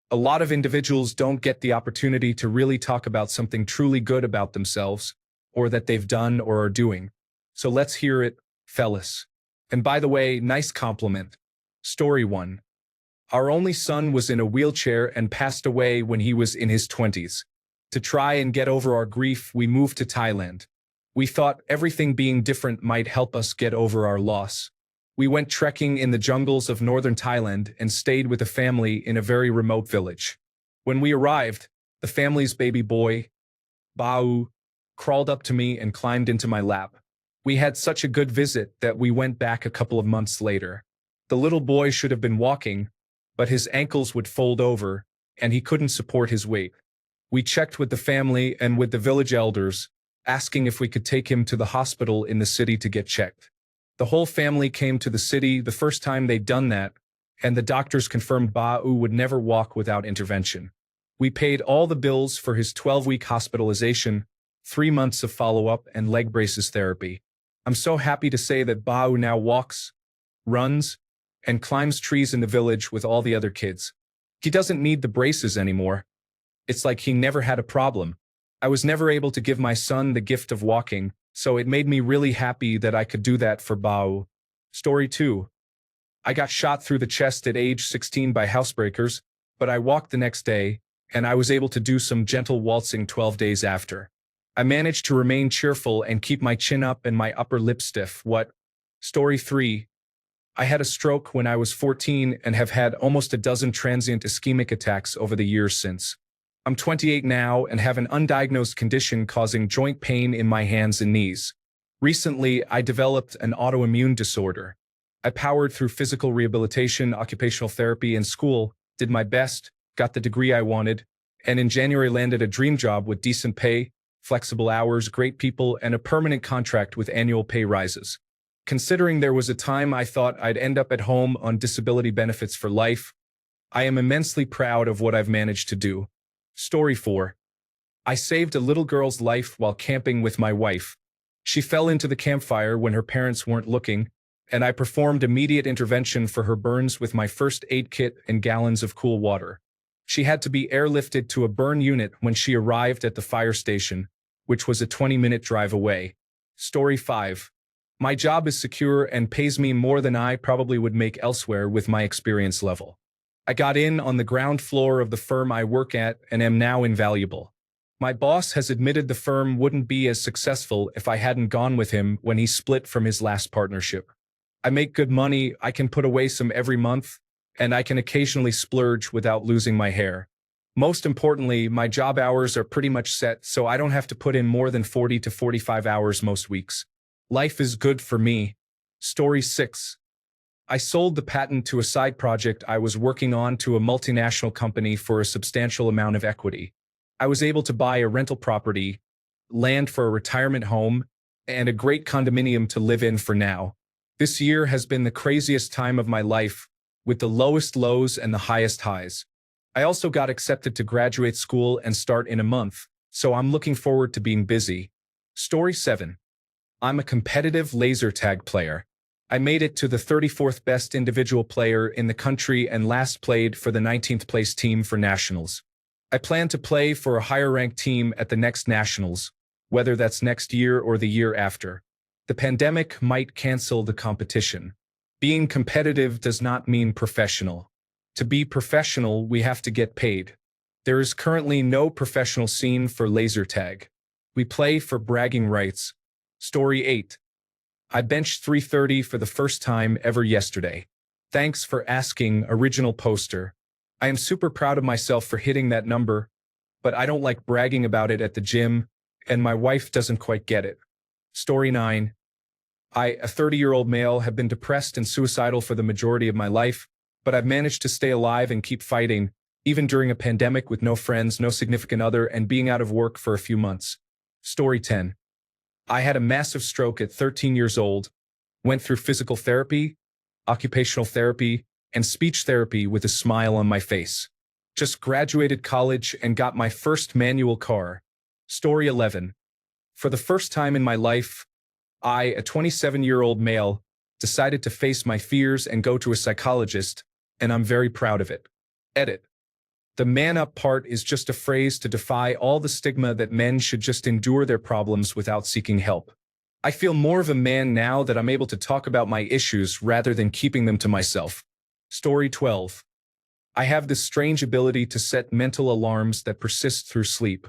A lot of individuals don't get the opportunity to really talk about something truly good about themselves, or that they've done or are doing. So let's hear it, fellas. And by the way, nice compliment. Story 1. Our only son was in a wheelchair and passed away when he was in his 20s. To try and get over our grief, we moved to Thailand. We thought everything being different might help us get over our loss. We went trekking in the jungles of northern Thailand and stayed with a family in a very remote village. When we arrived, the family's baby boy, Bau, crawled up to me and climbed into my lap. We had such a good visit that we went back a couple of months later. The little boy should have been walking, but his ankles would fold over, and he couldn't support his weight. We checked with the family and with the village elders, asking if we could take him to the hospital in the city to get checked. The whole family came to the city the first time they'd done that, and the doctors confirmed Ba'u would never walk without intervention. We paid all the bills for his 12-week hospitalization, 3 months of follow-up, and leg braces therapy. I'm so happy to say that Ba'u now walks, runs, and climbs trees in the village with all the other kids. He doesn't need the braces anymore. It's like he never had a problem. I was never able to give my son the gift of walking, so it made me really happy that I could do that for Ba'u. Story 2. I got shot through the chest at age 16 by housebreakers, but I walked the next day, and I was able to do some gentle waltzing 12 days after. I managed to remain cheerful and keep my chin up and my upper lip stiff. What? Story 3. I had a stroke when I was 14 and have had almost a dozen transient ischemic attacks over the years since. I'm 28 now and have an undiagnosed condition causing joint pain in my hands and knees. Recently, I developed an autoimmune disorder. I powered through physical rehabilitation, occupational therapy, and school, did my best, got the degree I wanted, and in January landed a dream job with decent pay, flexible hours, great people, and a permanent contract with annual pay rises. Considering there was a time I thought I'd end up at home on disability benefits for life, I am immensely proud of what I've managed to do. Story 4. I saved a little girl's life while camping with my wife. She fell into the campfire when her parents weren't looking, and I performed immediate intervention for her burns with my first aid kit and gallons of cool water. She had to be airlifted to a burn unit when she arrived at the fire station, which was a 20-minute drive away. Story 5. My job is secure and pays me more than I probably would make elsewhere with my experience level. I got in on the ground floor of the firm I work at and am now invaluable. My boss has admitted the firm wouldn't be as successful if I hadn't gone with him when he split from his last partnership. I make good money, I can put away some every month, and I can occasionally splurge without losing my hair. Most importantly, my job hours are pretty much set, so I don't have to put in more than 40 to 45 hours most weeks. Life is good for me. Story 6. I sold the patent to a side project I was working on to a multinational company for a substantial amount of equity. I was able to buy a rental property, land for a retirement home, and a great condominium to live in for now. This year has been the craziest time of my life, with the lowest lows and the highest highs. I also got accepted to graduate school and start in a month, so I'm looking forward to being busy. Story 7. I'm a competitive laser tag player. I made it to the 34th best individual player in the country and last played for the 19th place team for nationals. I plan to play for a higher ranked team at the next nationals, whether that's next year or the year after. The pandemic might cancel the competition. Being competitive does not mean professional. To be professional, we have to get paid. There is currently no professional scene for laser tag. We play for bragging rights. Story 8. I benched 330 for the first time ever yesterday. Thanks for asking, original poster. I am super proud of myself for hitting that number, but I don't like bragging about it at the gym, and my wife doesn't quite get it. Story 9. I, a 30-year-old male, have been depressed and suicidal for the majority of my life, but I've managed to stay alive and keep fighting, even during a pandemic with no friends, no significant other, and being out of work for a few months. Story 10. I had a massive stroke at 13 years old, went through physical therapy, occupational therapy, and speech therapy with a smile on my face. Just graduated college and got my first manual car. Story 11. For the first time in my life, I, a 27-year-old male, decided to face my fears and go to a psychologist, and I'm very proud of it. Edit. The man up part is just a phrase to defy all the stigma that men should just endure their problems without seeking help. I feel more of a man now that I'm able to talk about my issues rather than keeping them to myself. Story 12. I have this strange ability to set mental alarms that persist through sleep.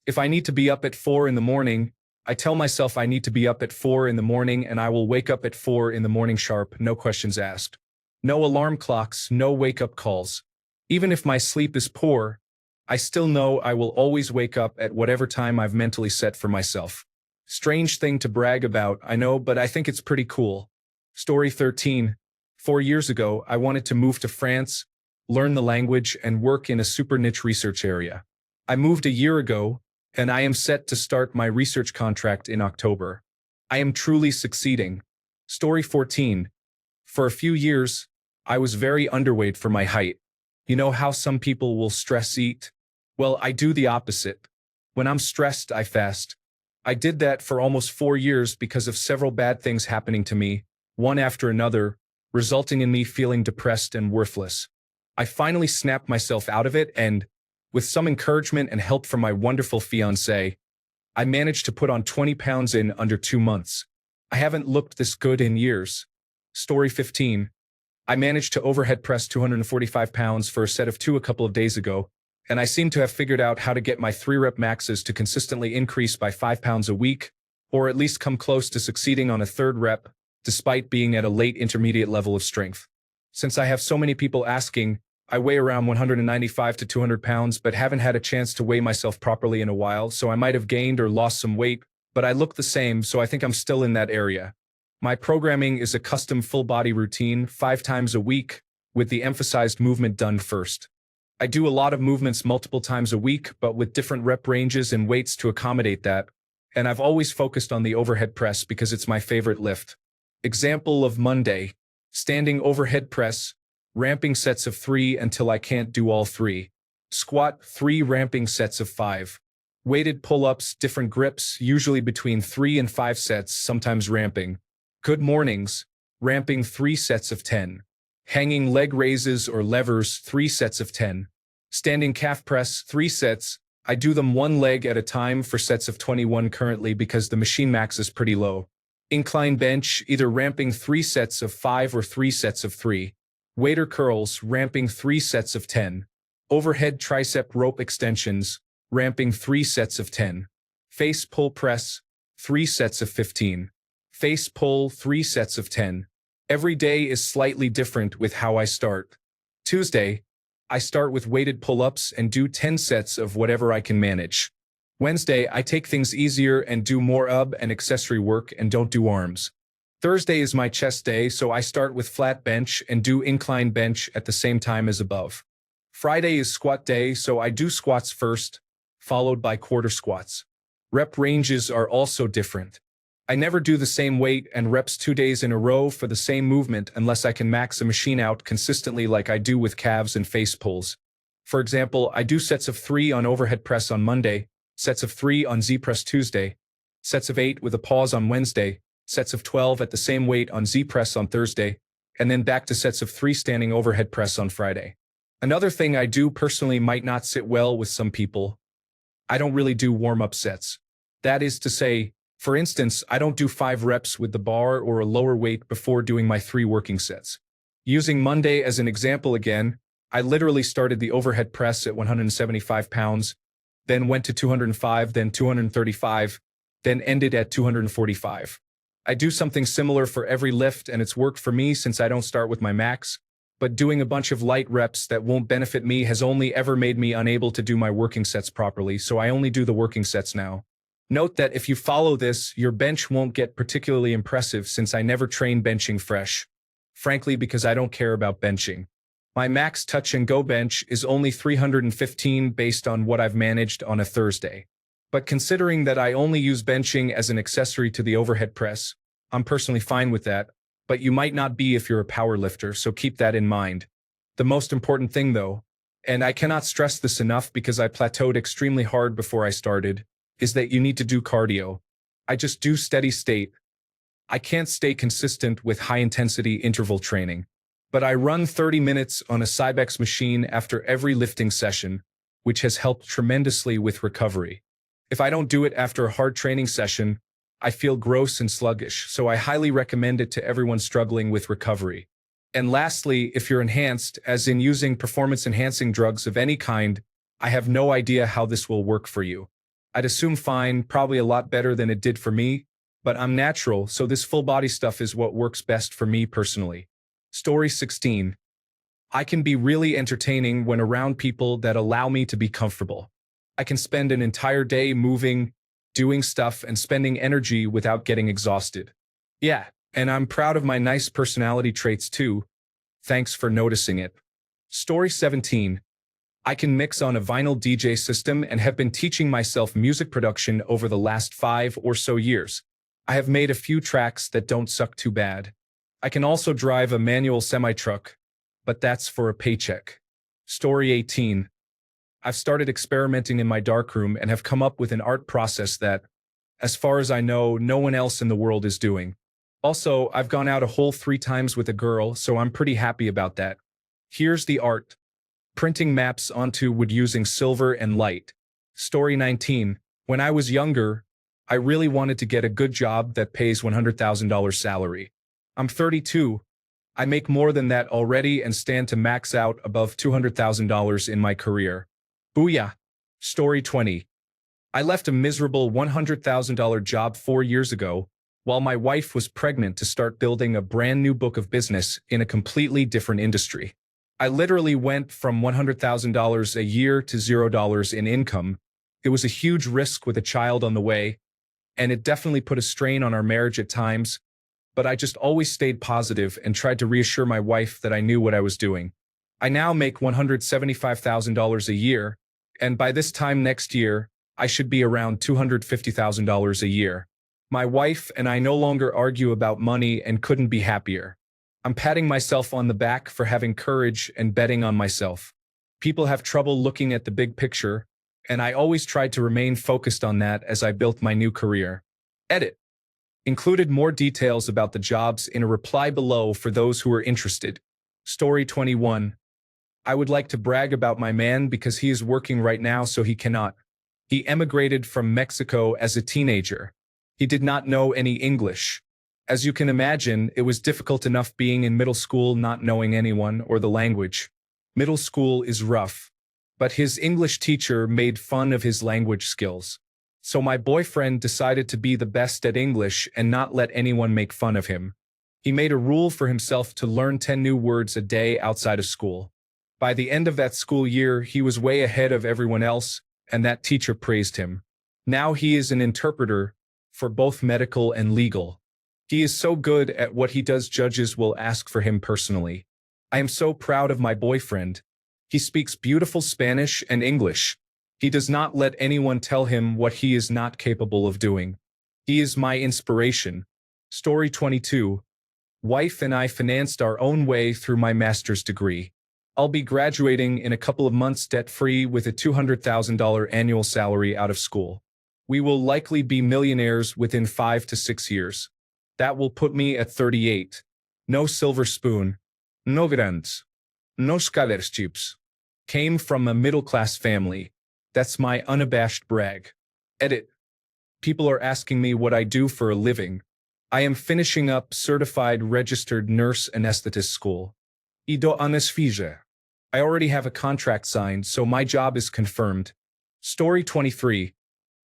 If I need to be up at 4 in the morning, I tell myself I need to be up at 4 in the morning and I will wake up at 4 in the morning sharp, no questions asked. No alarm clocks, no wake-up calls. Even if my sleep is poor, I still know I will always wake up at whatever time I've mentally set for myself. Strange thing to brag about, I know, but I think it's pretty cool. Story 13. 4 years ago, I wanted to move to France, learn the language, and work in a super niche research area. I moved a year ago, and I am set to start my research contract in October. I am truly succeeding. Story 14. For a few years, I was very underweight for my height. You know how some people will stress eat? Well, I do the opposite. When I'm stressed, I fast. I did that for almost 4 years because of several bad things happening to me, one after another, resulting in me feeling depressed and worthless. I finally snapped myself out of it and, with some encouragement and help from my wonderful fiancé, I managed to put on 20 pounds in under 2 months. I haven't looked this good in years. Story 15. I managed to overhead press 245 pounds for a set of 2 a couple of days ago, and I seem to have figured out how to get my 3-rep maxes to consistently increase by 5 pounds a week, or at least come close to succeeding on a 3rd rep, despite being at a late intermediate level of strength. Since I have so many people asking, I weigh around 195 to 200 pounds but haven't had a chance to weigh myself properly in a while, so I might have gained or lost some weight, but I look the same, so I think I'm still in that area. My programming is a custom full-body routine 5 times a week, with the emphasized movement done first. I do a lot of movements multiple times a week, but with different rep ranges and weights to accommodate that, and I've always focused on the overhead press because it's my favorite lift. Example of Monday: standing overhead press, ramping sets of 3 until I can't do all 3. Squat, 3 ramping sets of 5. Weighted pull-ups, different grips, usually between 3 and 5 sets, sometimes ramping. Good mornings, ramping 3 sets of 10. Hanging leg raises or levers, 3 sets of 10. Standing calf press, 3 sets. I do them 1 leg at a time for sets of 21 currently because the machine max is pretty low. Incline bench, either ramping 3 sets of 5 or 3 sets of 3. Waiter curls, ramping 3 sets of 10. Overhead tricep rope extensions, ramping 3 sets of 10. Face pull press, 3 sets of 15. Face pull, 3 sets of 10. Every day is slightly different with how I start. Tuesday, I start with weighted pull-ups and do 10 sets of whatever I can manage. Wednesday, I take things easier and do more and accessory work and don't do arms. Thursday is my chest day, so I start with flat bench and do incline bench at the same time as above. Friday is squat day, so I do squats first, followed by quarter squats. Rep ranges are also different. I never do the same weight and reps 2 days in a row for the same movement unless I can max a machine out consistently like I do with calves and face pulls. For example, I do sets of 3 on overhead press on Monday, sets of 3 on Z-press Tuesday, sets of 8 with a pause on Wednesday, sets of 12 at the same weight on Z-press on Thursday, and then back to sets of 3 standing overhead press on Friday. Another thing I do personally might not sit well with some people. I don't really do warm-up sets. That is to say, for instance, I don't do 5 reps with the bar or a lower weight before doing my 3 working sets. Using Monday as an example again, I literally started the overhead press at 175 pounds, then went to 205, then 235, then ended at 245. I do something similar for every lift and it's worked for me since I don't start with my max, but doing a bunch of light reps that won't benefit me has only ever made me unable to do my working sets properly, so I only do the working sets now. Note that if you follow this, your bench won't get particularly impressive since I never train benching fresh. Frankly, because I don't care about benching. My max touch and go bench is only 315 based on what I've managed on a Thursday. But considering that I only use benching as an accessory to the overhead press, I'm personally fine with that, but you might not be if you're a power lifter, so keep that in mind. The most important thing though, and I cannot stress this enough because I plateaued extremely hard before I started, is that you need to do cardio. I just do steady state. I can't stay consistent with high-intensity interval training. but I run 30 minutes on a Cybex machine after every lifting session, which has helped tremendously with recovery. If I don't do it after a hard training session, I feel gross and sluggish, so I highly recommend it to everyone struggling with recovery. And lastly, if you're enhanced, as in using performance-enhancing drugs of any kind, I have no idea how this will work for you. I'd assume fine, probably a lot better than it did for me, but I'm natural, so this full-body stuff is what works best for me personally. Story 16. I can be really entertaining when around people that allow me to be comfortable. I can spend an entire day moving, doing stuff, and spending energy without getting exhausted. Yeah, and I'm proud of my nice personality traits too. Thanks for noticing it. Story 17. I can mix on a vinyl DJ system and have been teaching myself music production over the last 5 or so years. I have made a few tracks that don't suck too bad. I can also drive a manual semi-truck, but that's for a paycheck. Story 18. I've started experimenting in my darkroom and have come up with an art process that, as far as I know, no one else in the world is doing. Also, I've gone out a whole 3 times with a girl, so I'm pretty happy about that. Here's the art. Printing maps onto wood using silver and light. Story 19. When I was younger, I really wanted to get a good job that pays $100,000 salary. I'm 32. I make more than that already and stand to max out above $200,000 in my career. Booyah! Story 20. I left a miserable $100,000 job 4 years ago, while my wife was pregnant to start building a brand new book of business in a completely different industry. I literally went from $100,000 a year to $0 in income. It was a huge risk with a child on the way, and it definitely put a strain on our marriage at times, but I just always stayed positive and tried to reassure my wife that I knew what I was doing. I now make $175,000 a year, and by this time next year, I should be around $250,000 a year. My wife and I no longer argue about money and couldn't be happier. I'm patting myself on the back for having courage and betting on myself. People have trouble looking at the big picture, and I always tried to remain focused on that as I built my new career. Edit. Included more details about the jobs in a reply below for those who are interested. Story 21. I would like to brag about my man because he is working right now so he cannot. He emigrated from Mexico as a teenager. He did not know any English. As you can imagine, it was difficult enough being in middle school not knowing anyone or the language. Middle school is rough. But his English teacher made fun of his language skills. So my boyfriend decided to be the best at English and not let anyone make fun of him. He made a rule for himself to learn 10 new words a day outside of school. By the end of that school year, he was way ahead of everyone else, and that teacher praised him. Now he is an interpreter for both medical and legal. He is so good at what he does, judges will ask for him personally. I am so proud of my boyfriend. He speaks beautiful Spanish and English. He does not let anyone tell him what he is not capable of doing. He is my inspiration. Story 22. Wife and I financed our own way through my master's degree. I'll be graduating in a couple of months debt-free with a $200,000 annual salary out of school. We will likely be millionaires within 5 to 6 years. That will put me at 38. No silver spoon. No grants. No scholarships. Came from a middle-class family. That's my unabashed brag. Edit. People are asking me what I do for a living. I am finishing up certified registered nurse anesthetist school. Ido anesthesia. I already have a contract signed, so my job is confirmed. Story 23.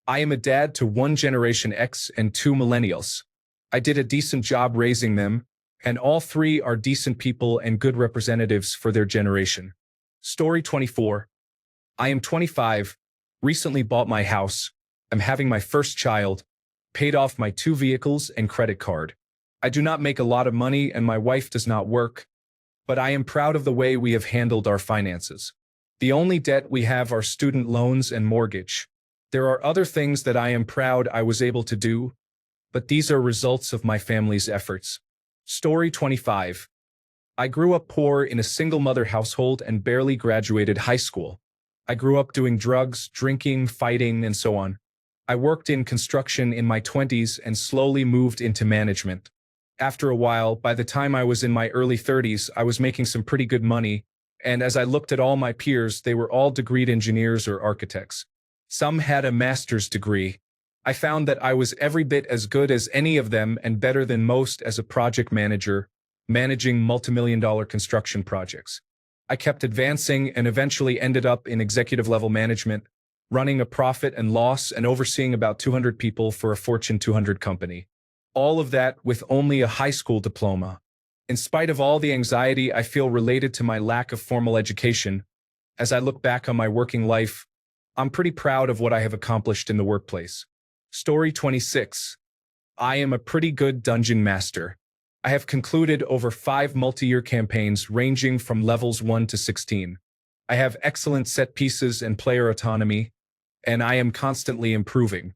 I am a dad to 1 Generation X and 2 millennials. I did a decent job raising them, and all 3 are decent people and good representatives for their generation. Story 24. I am 25, recently bought my house, am having my first child, paid off my 2 vehicles and credit card. I do not make a lot of money and my wife does not work, but I am proud of the way we have handled our finances. The only debt we have are student loans and mortgage. There are other things that I am proud I was able to do, but these are results of my family's efforts. Story 25. I grew up poor in a single-mother household and barely graduated high school. I grew up doing drugs, drinking, fighting, and so on. I worked in construction in my 20s and slowly moved into management. After a while, by the time I was in my early 30s, I was making some pretty good money, and as I looked at all my peers, they were all degreed engineers or architects. Some had a master's degree. I found that I was every bit as good as any of them and better than most as a project manager, managing multimillion-dollar construction projects. I kept advancing and eventually ended up in executive-level management, running a profit and loss and overseeing about 200 people for a Fortune 200 company. All of that with only a high school diploma. In spite of all the anxiety I feel related to my lack of formal education, as I look back on my working life, I'm pretty proud of what I have accomplished in the workplace. Story 26. I am a pretty good dungeon master. I have concluded over 5 multi-year campaigns ranging from levels 1 to 16. I have excellent set pieces and player autonomy, and I am constantly improving.